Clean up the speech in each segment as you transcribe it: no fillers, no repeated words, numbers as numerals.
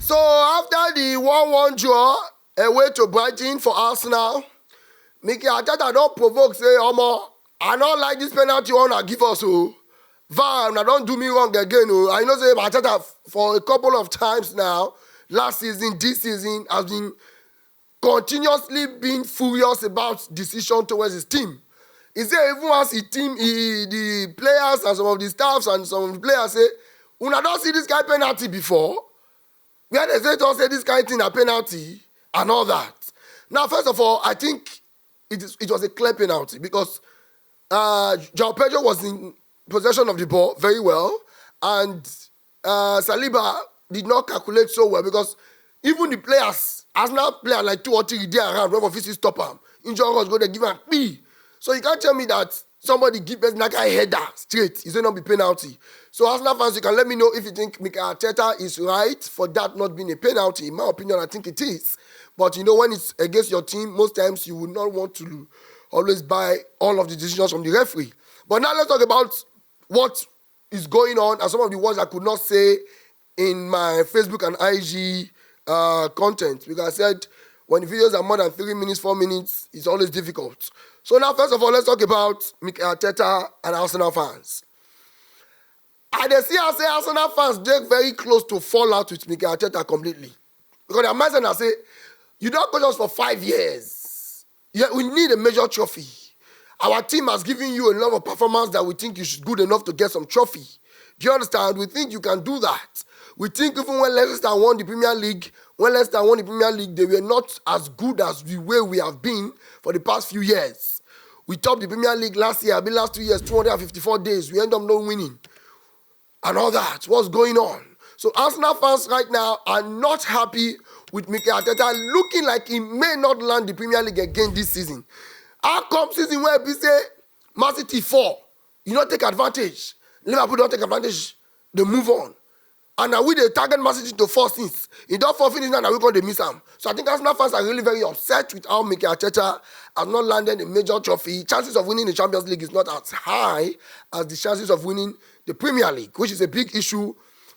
So after the 1-1 draw away to Brighton for Arsenal, Mikel Arteta don't provoke, say, Omo, I don't like this penalty one I give us. VAR, now don't do me wrong again. I know say Arteta for a couple of times now, last season, this season, has been continuously being furious about decision towards his team. He said even as his team, the players and some of the staffs and some of the players say, una don't see this guy penalty before. Where they say don't say this kind of thing a penalty and all that. Now, first of all, I think it was a clear penalty because João Pedro was in possession of the ball very well, and Saliba did not calculate so well because even the players, Arsenal player like 2 or 3 there around, where officials stop him, injury was going to give him B. So you can't tell me that somebody give that guy a header straight. It's going to be penalty. So Arsenal fans, you can let me know if you think Mikel Arteta is right for that not being a penalty. In my opinion, I think it is. But you know, when it's against your team, most times you would not want to always buy all of the decisions from the referee. But now let's talk about what is going on and some of the words I could not say in my Facebook and IG content. Because I said when the videos are more than 3 minutes, 4 minutes, it's always difficult. So now, first of all, let's talk about Mikel Arteta and Arsenal fans. I see I say Arsenal fans, they're very close to fall out with Mikel Arteta completely. Because they're mindset and say, you don't coach us for 5 years. Yeah, we need a major trophy. Our team has given you a lot of performance that we think you should good enough to get some trophy. Do you understand? We think you can do that. We think even when Leicester won the Premier League, they were not as good as the way we have been for the past few years. We topped the Premier League last year, last 2 years, 254 days. We end up not winning. And all that. What's going on? So Arsenal fans right now are not happy with Mikel Arteta looking like he may not land the Premier League again this season. How come season where we say Man City 4, you don't take advantage. Liverpool don't take advantage. They move on. And now we the target Man City to 4 since. He don't fall finish now, we're going to miss him. So I think Arsenal fans are really very upset with how Mikel Arteta has not landed a major trophy. Chances of winning the Champions League is not as high as the chances of winning the Premier League, which is a big issue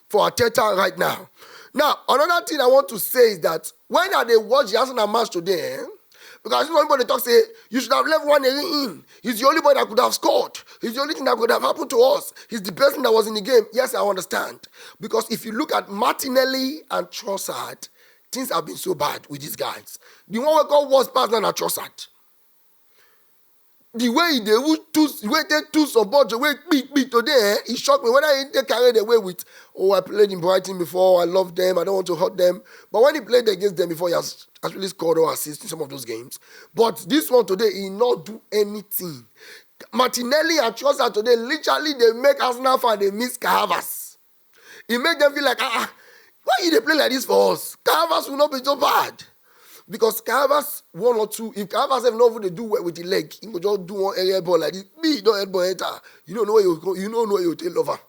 for Arteta right now. Now, another thing I want to say is that when they watch the Arsenal match today, because when people talk say, you should have left Nwaneri in. He's the only boy that could have scored. He's the only thing that could have happened to us. He's the person that was in the game. Yes, I understand. Because if you look at Martinelli and Trossard, things have been so bad with these guys. The one we call worst partner than Trossard. The way they do support, the way big today, it shocked me. When they carried away with, I played in Brighton before, I love them, I don't want to hurt them. But when he played against them before, he has actually scored or assisted in some of those games. But this one today, he not do anything. Martinelli and Trossard today, literally, they make Arsenal fan, they miss Cavas. It make them feel like, why they play like this for us? Cavas will not be so bad. Because Cavas 1 or 2, if Cavas have not do well with the leg, he will just do one area ball like this. Don't head ball enter. You don't know where you go. You don't know where you tell lover.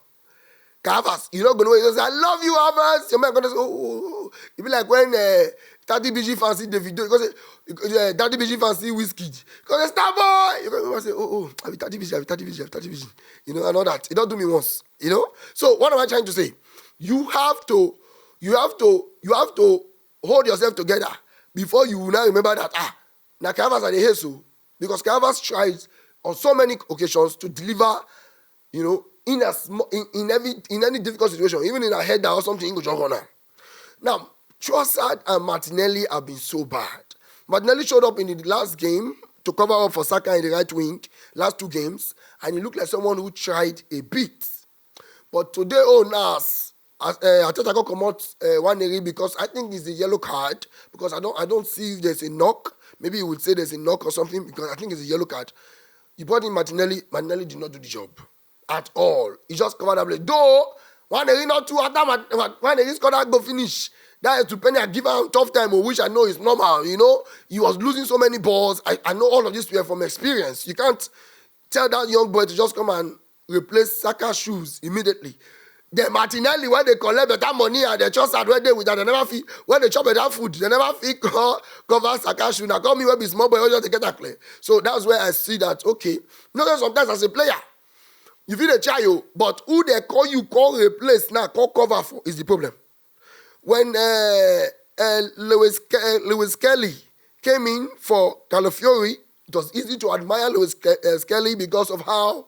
Cavas, you don't know where you say, I love you, Cavas. Your man gonna say, oh. It be like when 30 BG fancy the video. Because 30 BG fancy whiskey. Because star boy. You're going to say, I have 30 BG. You know, and all that. It don't do me once. You know. So what am I trying to say? You have to hold yourself together. Before you now remember that, now Cavas are the hazel. Because Cavas tries on so many occasions to deliver, you know, in any difficult situation, even in a header or something, he go jump on now. Now, Trossard and Martinelli have been so bad. Martinelli showed up in the last game to cover up for Saka in the right wing, last 2 games, and he looked like someone who tried a bit. But today, Arteta got come out Nwaneri because I think it's a yellow card because I don't see if there's a knock. Maybe you would say there's a knock or something because I think it's a yellow card. You brought in Martinelli. Martinelli did not do the job at all. He just covered up. Though Nwaneri not too after Nwaneri scored that go finish. That is to Penny and give him tough time, which I know is normal. You know, he was losing so many balls. I know all of this from experience. You can't tell that young boy to just come and replace Saka's shoes immediately. The Martinelli, when they collect better money and they trust where they with that, they never feel, when they chop better food, they never feel cover Saka's shoes. Now come me when be small boy, just to get that play. So that's where I see that, okay. You know, sometimes as a player, you feel a child, but who they call replace now, call cover for is the problem. when Lewis Kelly came in for Calafiori, it was easy to admire Lewis Kelly because of how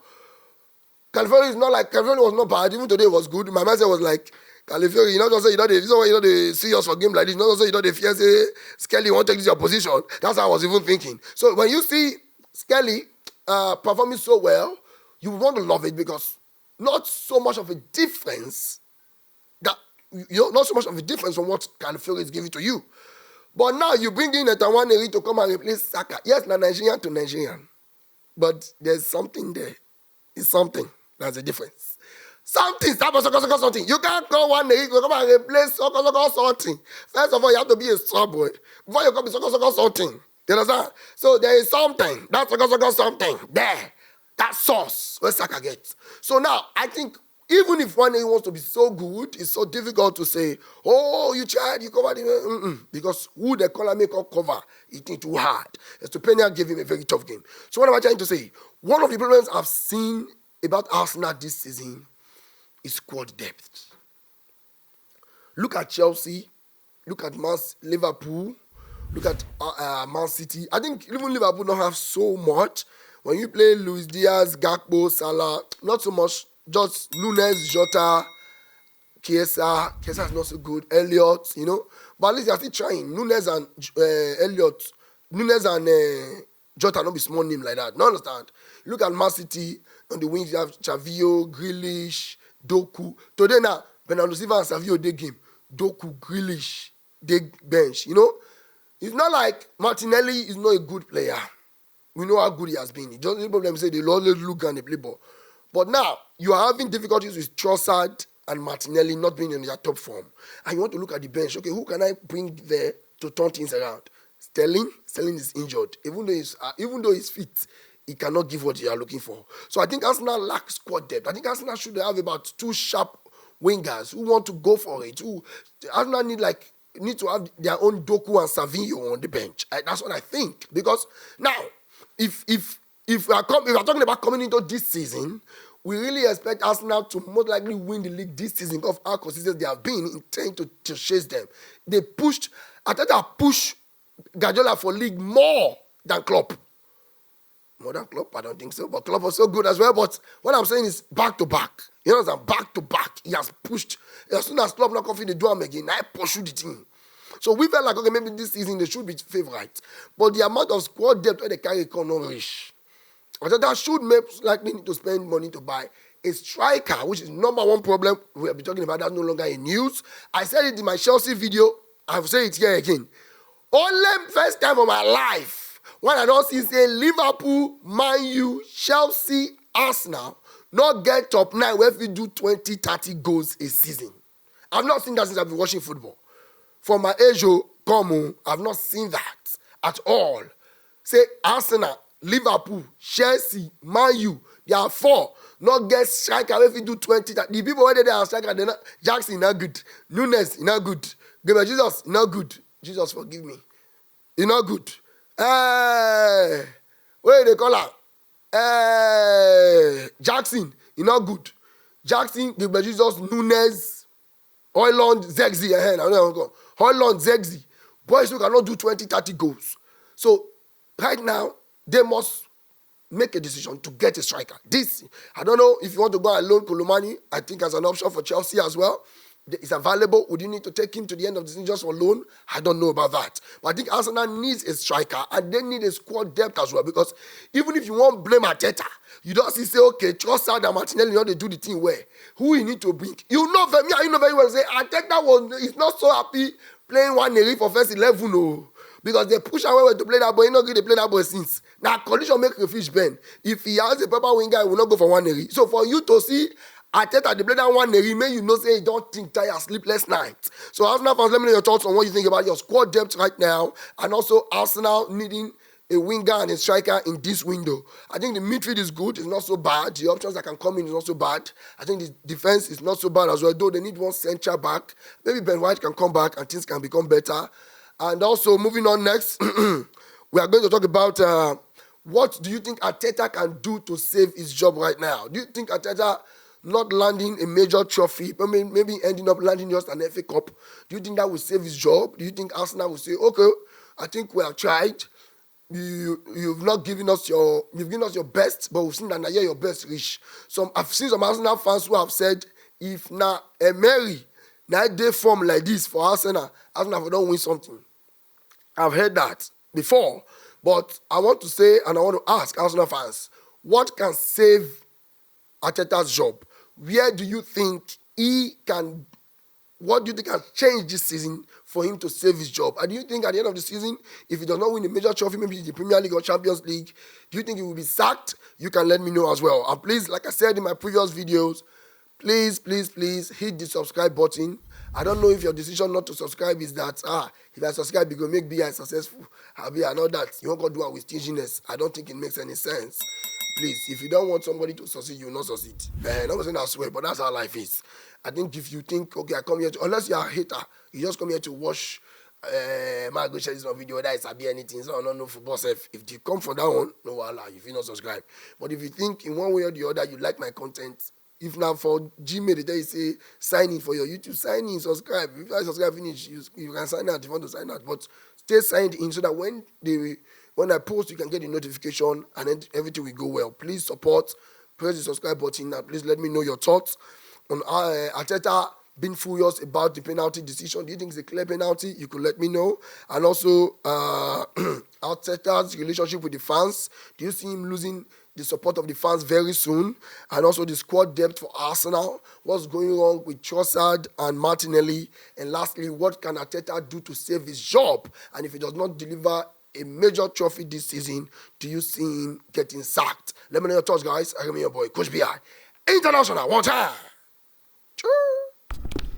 Calafiori is not like Calafiori was not bad. Even today it was good. My mindset was like Calafiori, you know, just say this is why they serious for game like this. Not say they fear say Skelly won't take this your position. That's how I was even thinking. So when you see Skelly performing so well, you want to love it because not so much of a difference not so much of a difference from what Calafiori is giving to you. But now you bring in a Nwaneri to come and replace Saka. Yes, Nigerian to Nigerian. But there's something there. It's something. That's the difference. Something. You can't call Nwaneri to come and replace something. First of all, you have to be a star boy. Before you come to something. You understand? So there is something. That's something there. That sauce where Saka gets. So now, I think even if Nwaneri wants to be so good, it's so difficult to say, oh, you tried, you covered it. Because who the color make up cover, it ain't too hard. Estupenia gave him a very tough game. So what am I trying to say? One of the problems I've seen about Arsenal this season is squad depth. Look at Chelsea, look at Liverpool, look at Man City. I think even Liverpool don't have so much. When you play Luis Diaz, Gakpo, Salah, not so much. Just Nunes, Jota, Chiesa is not so good. Elliott, you know. But at least they're still trying. Nunes and Jota not be small name like that. No understand. Look at Man City. On the wings, you have Chavio, Grealish, Doku. Today now, Bernardo Silva and Savio, they game. Doku, Grealish, they bench. You know. It's not like Martinelli is not a good player. We know how good he has been. It doesn't problem say they always look and they play ball. But now, you are having difficulties with Trossard and Martinelli not being in their top form. And you want to look at the bench. Okay, who can I bring there to turn things around? Sterling is injured. Even though he's fit, he cannot give what you are looking for. So I think Arsenal lacks squad depth. I think Arsenal should have about 2 sharp wingers who want to go for it. Arsenal need to have their own Doku and Savinho on the bench. That's what I think. Because now, if we are talking about coming into this season, we really expect Arsenal to most likely win the league this season because of how consistent they have been in trying to chase them. Arteta pushed Guardiola for league more than Klopp. More than Klopp? I don't think so. But Klopp was so good as well. But what I'm saying is back to back. You know what I'm saying? Back to back. He has pushed. As soon as Klopp knocked off in the drum again, I pursued the team. So we felt like, okay, maybe this season they should be favourites. But the amount of squad depth where they carry cannot reach. Arteta should likely need to spend money to buy a striker, which is number one problem we have been talking about. That's no longer in news. I said it in my Chelsea video. I've said it here again. Only first time of my life when I don't see say Liverpool, Man U, Chelsea, Arsenal not get top 9 where we do 20, 30 goals a season. I've not seen that since I've been watching football. For my age, I've not seen that at all. Say Arsenal, Liverpool, Chelsea, Man U, there are 4. Not get striker if you do 20. The people where they are striker, they're not. Jackson not good. Nunes not good. Gabriel Jesus not good. Jesus forgive me. He not good. What they call her? Jackson, he not good. Jackson, Gabriel Jesus, Nunes, Højlund, Zegzi. Højlund, Zegzi. Boys who cannot do 20, 30 goals. So right now, they must make a decision to get a striker. I don't know if you want to go and loan Kolomani. I think as an option for Chelsea as well. It's available. Would you need to take him to the end of the season just for loan? I don't know about that. But I think Arsenal needs a striker and they need a squad depth as well. Because even if you won't blame Arteta, you don't say, okay, Trossard and Martinelli, you know they do the thing where. Who you need to bring? You know very well, say Arteta is not so happy playing Nwaneri for first 11, no. Because they push away to play that boy. He not going to play that boy since. Now, condition make a fish bend. If he has a proper winger, he will not go for Nwaneri. So for you to see Arteta, the play that Nwaneri, may you know say you don't think tired, sleepless night. So Arsenal fans, let me know your thoughts on what you think about your squad depth right now. And also Arsenal needing a winger and a striker in this window. I think the midfield is good. It's not so bad. The options that can come in is not so bad. I think the defense is not so bad as well. Though they need one central back. Maybe Ben White can come back and things can become better. And also, moving on next, we are going to talk about what do you think Arteta can do to save his job right now? Do you think Arteta not landing a major trophy, but maybe ending up landing just an FA Cup, do you think that will save his job? Do you think Arsenal will say, okay, I think we have tried. You've given us your best, but we've seen that now your best reach. I've seen some Arsenal fans who have said, if now Nwaneri now they form like this for Arsenal don't win something. I've heard that before, but I want to say and I want to ask Arsenal fans, what can save Arteta's job? Where do you think what do you think has changed this season for him to save his job? And do you think at the end of the season, if he does not win a major trophy, maybe the Premier League or Champions League, do you think he will be sacked? You can let me know as well. And please, like I said in my previous videos, please hit the subscribe button. I don't know if your decision not to subscribe is that, if I subscribe, you go make BI successful. I know that. You won't go do it with stinginess. I don't think it makes any sense. Please, if you don't want somebody to succeed, you will not succeed. Not saying I swear, but that's how life is. I think if you think, okay, I come here unless you're a hater, you just come here to watch my go share this video, whether it's anything, so no football self. If you come for that one, no wala, if you not subscribe. But if you think in one way or the other you like my content, if now for Gmail, they tell you say sign in for your YouTube, sign in, subscribe. If I subscribe finish, you can sign out if you want to sign out. But stay signed in so that when I post, you can get the notification and then everything will go well. Please support, press the subscribe button, and please let me know your thoughts on Arteta being furious about the penalty decision. Do you think it's a clear penalty? You could let me know. And also, Arteta's relationship with the fans. Do you see him losing the support of the fans very soon? And also the squad depth for Arsenal. What's going on with Trossard and Martinelli? And lastly, what can Arteta do to save his job? And if he does not deliver a major trophy this season, do you see him getting sacked? Let me know your thoughts, guys. I am your boy, Coach BI. International, one time. Choo.